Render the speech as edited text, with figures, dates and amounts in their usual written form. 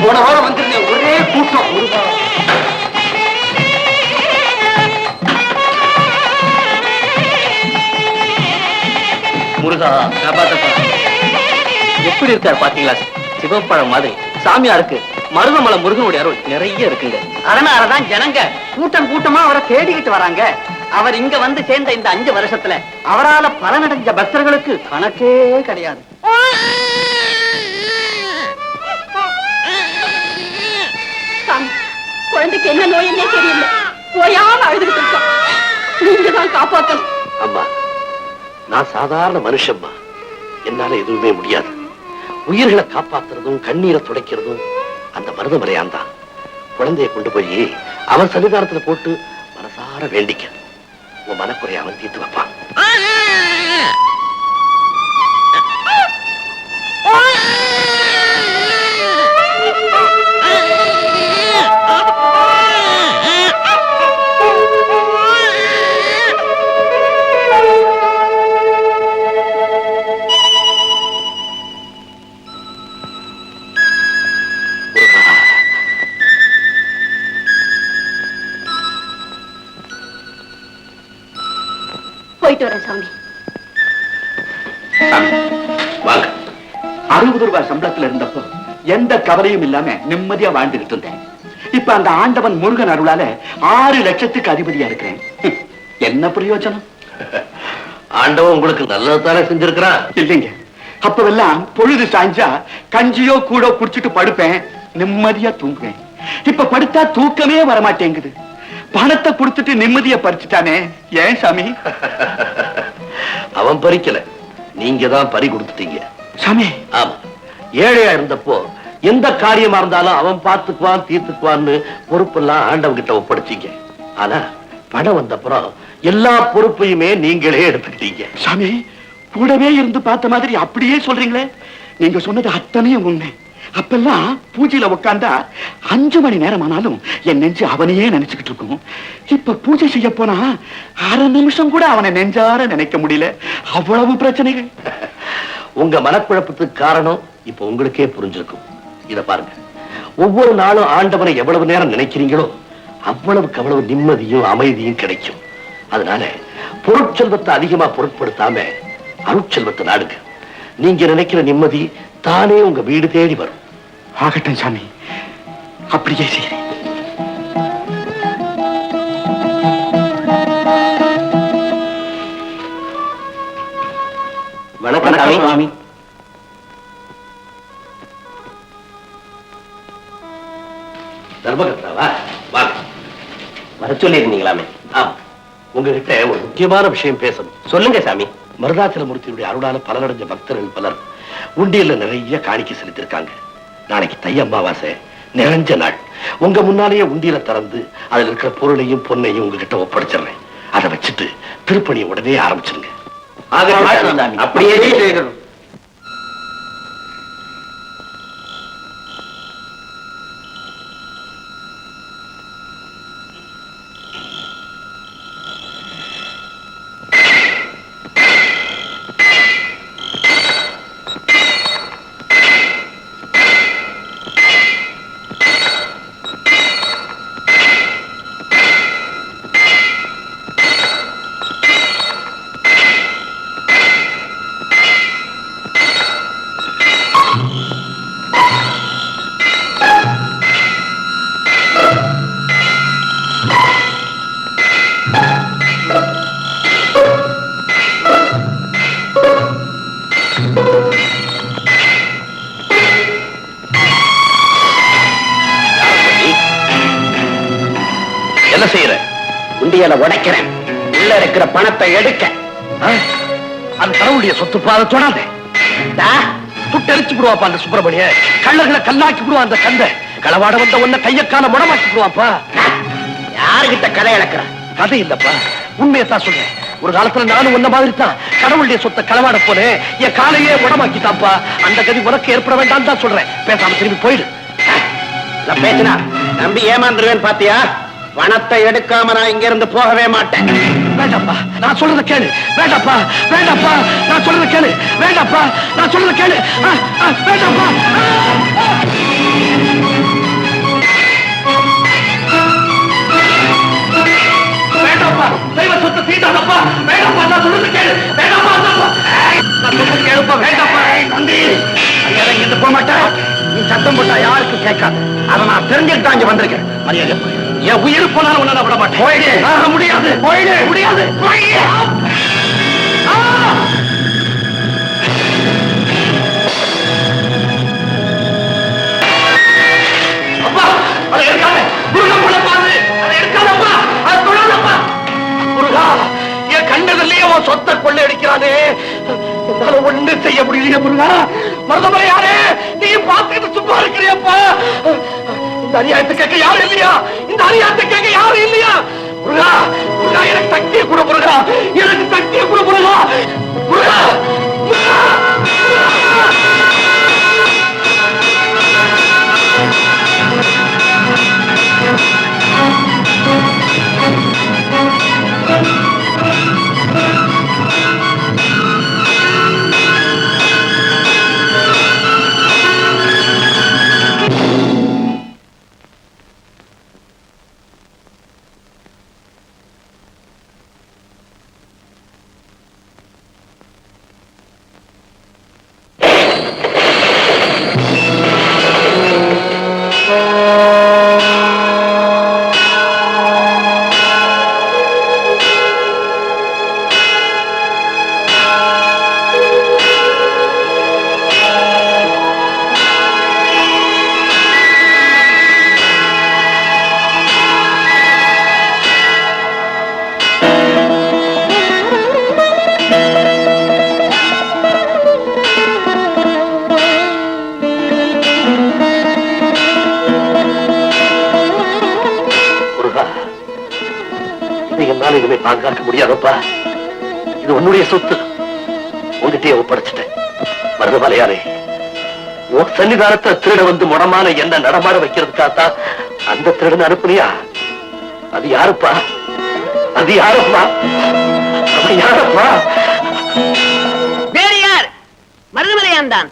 போன வாரம் வந்திருந்தேன், ஒரே கூட்டம். முருகா காப்பாத்தப்பா. எப்படி இருக்கார் பாத்தீங்களா? சிவப்பழம் மாதிரி சாமியாருக்கு மருதமலை முருகனுடைய அருள் நிறைய இருக்குங்க. அதனாலதான் ஜனங்க கூட்டம் கூட்டமா அவரை தேடிக்கிட்டு வராங்க. அவர் இங்க வந்து சேர்ந்த இந்த 5 வருஷத்துல அவரால பலனடைஞ்ச பக்தர்களுக்கு கணக்கே கிடையாது. குழந்தைக்கு என்ன நோயினே தெரியல, போயாம அழுதுகிட்டு இருக்கோம். நீங்க தான் காப்பாத்தணும். அம்மா, நான் சாதாரண மனுஷம்மா, என்னால எதுவுமே முடியாது. உயிர்களை காப்பாத்துறதும் கண்ணீரை துடைக்கிறதும் அந்த மருதமலையான் தான். குழந்தைய கொண்டு போய் அவன் சன்னிதானத்துல போட்டு மனசார வேண்டிக்க, உன் மனக்குறைய அவன் தீர்த்து வைப்பான். போயிட்டு வரேன் சாமி. 60 ரூபாய் சம்பளத்துல இருந்தப்போ எந்த கவலையும் இல்லாம நிம்மதியா வாழ்ந்துகிட்டு இருந்தேன். இப்ப அந்த ஆண்டவன் முருகன் அருளால 6 லட்சத்துக்கு அதிபதியா இருக்கிறேன். என்ன பிரயோஜனம்? ஆண்டவன் உங்களுக்கு நல்லதானே செஞ்சிருக்கிறான். இல்லைங்க, அப்பவெல்லாம் பொழுது சாய்ஞ்சா கஞ்சியோ கூடோ குடிச்சிட்டு படுப்பேன், நிம்மதியா தூங்குவேன். இப்ப படுத்தா தூக்கமே வரமாட்டேங்குது. பணத்தை கொடுத்துட்டு நிம்மதியை பறிச்சுட்டானே, ஏன் சாமி? அவன் பறிக்கல, நீங்க தான் பறி கொடுத்துட்டீங்க சாமி. ஆமா, ஏழையா இருந்தப்போ எந்த காரியமா இருந்தாலும் அவன் பார்த்துக்குவான் தீர்த்துக்குவான்னு பொறுப்பெல்லாம் ஆண்டவன்கிட்ட ஒப்படைச்சீங்க. ஆனா பணம் வந்தப்புறம் எல்லா பொறுப்பையுமே நீங்களே எடுத்துக்கிட்டீங்க. சாமி, கூடவே இருந்து பார்த்த மாதிரி அப்படியே சொல்றீங்களே. நீங்க சொன்னது அத்தனையும் உண்மை. அப்பெல்லாம் பூஜையில உட்கார்ந்தா 5 மணி நேரம் ஆனாலும் என் நெஞ்சு அவனையே நினைச்சுக்கிட்டு இருக்கும். இப்ப பூஜை செய்ய போனா 1/2 நிமிஷம் கூட அவனை நெஞ்சார நினைக்க முடியல. அவ்வளவு பிரச்சனைகள். உங்க மனக்குழப்பத்துக்கு காரணம் இப்ப உங்களுக்கே புரிஞ்சிருக்கும். இத பாருங்க, ஒவ்வொரு நாளும் ஆண்டவனை எவ்வளவு நேரம் நினைக்கிறீங்களோ அவ்வளவுக்கு அவ்வளவு நிம்மதியும் அமைதியும் கிடைக்கும். அதனால பொருட்செல்வத்தை அதிகமா பொருட்படுத்தாம அருட்செல்வத்தை நாடுங்க. நீங்க நினைக்கிற நிம்மதி தானே உங்க வீடு தேடி வரும். ஆகட்டும் சாமி, அப்படியே செய்கிறேன். வணக்கம் சாமி. தர்மகர்த்தாவா? வாங்க. வர சொல்லி இருந்தீங்களாமே? ஆமா, உங்ககிட்ட ஒரு முக்கியமான விஷயம் பேசணும். சொல்லுங்க சாமி. மருதாச்சலமூர்த்தியுடைய அருளால பலனடைஞ்ச பக்தர்கள் பலர் உண்டியல்ல நிறைய காணிக்கை செலுத்திருக்காங்க. நாளைக்கு தை அமாவாசை, நிறைஞ்ச நாள். உங்க முன்னாலேயே உண்டியலை திறந்து அதுல இருக்கிற பொருளையும் பொன்னையும் உங்ககிட்ட ஒப்படைச்சிடுறேன். அதை வச்சுட்டு திருப்பணியை உடனே ஆரம்பிச்சிருங்க. அப்படியே செய்யணும். என்ன செய்யற? உண்டியலை உடைக்கிறேன். உள்ள இருக்கிற பணத்தை எடுக்க. அந்த கடவுளுடைய சொத்து பாத தொடாத. சுட்டெரிச்சு விடுவாப்பா அந்த சுப்பிரமணிய. கள்ளர்களை கல்லாக்கி விடுவா அந்த கந்த. களவாட வந்த உன்ன கையக்கால முடமாக்கி விடுவாப்பா. யாருகிட்ட கதை இழக்கிற? கதை இல்லப்பா, உண்மையத்தான் சொல்றேன். ஒரு காலத்துல நானும் உன்ன மாதிரி தான் கடவுளுடைய சொத்தை களவாட போனேன். என் காலையே முடமாக்கிட்டாப்பா. அந்த கதி உனக்கு ஏற்பட வேண்டாம் தான் சொல்றேன். பேசாம திரும்பி போயிடு. பேசினா நம்பி ஏமாந்துருவேன் பாத்தியா? பணத்தை எடுக்காம நான் இங்க இருந்து போகவே மாட்டேன். வேண்டாப்பா, நான் சொல்றத கேளு. வேண்டாப்பா, வேண்டாப்பா, நான் சொல்றத கேளு. வேண்டாப்பா, நான் சொல்றத கேளு. வேண்டாப்பா. தெய்வ சொத்தை தீண்டாதப்பா. வேண்டாப்பா, நான் சொல்றது கேளு. வேண்டாப்பா, நான் சொல்றது கேளுப்பா. வேண்டாப்பா. நந்தி, மரியாதை இங்கிருந்து போக மாட்டேன். நீ சத்தம் போட்டா யாருக்கும் கேட்காது. அதை நான் தெரிஞ்சுட்டு தான் இங்க வந்திருக்கேன். மரியாதை போய். என் உயிர் போனாலும் உன்னை விட மாட்டேன். போயிடு. முடியாது. போயிடு. முடியாது. போயிடு. அப்பா, அதை எடுக்காத. முருகா, பாரு. அதை எடுக்காதப்பா. அதை தொடாதப்பா. முருகா, என் கண்டதிலேயே உன் சொத்தை கொள்ளை அடிக்கிறானே. என்னால ஒண்ணு செய்ய முடியலையே முருகா. மருதமலையாரே, நீ பார்த்துட்டு சும்மா இருக்கிறியப்பா. இந்த அநியாயத்தை கேட்க யாரும் இல்லையா? இந்த அநியாயத்தை கேட்க யாரும் இல்லையா? முருகா, முருகா, எனக்கு சக்தியை கொடு முருகா. எனக்கு சக்தியை கொடு முருகா. முருகா, முருகா. இனிமே பாதுகாக்க முடியாதப்பா. இது உன்னுடைய சொத்து. உங்ககிட்டயே ஒப்படைச்சிட்டேன். மருதமலையாரே, உன் சன்னிதானத்தை திருட வந்து முடமான என்ன நடமாட வைக்கிறதுக்காகத்தான் அந்த திருடன் அனுப்புனியா? அது யாருப்பா? அது யாருப்பா? அவன் யாருப்பா? வேறு யார்? மருதமலையான் தான்.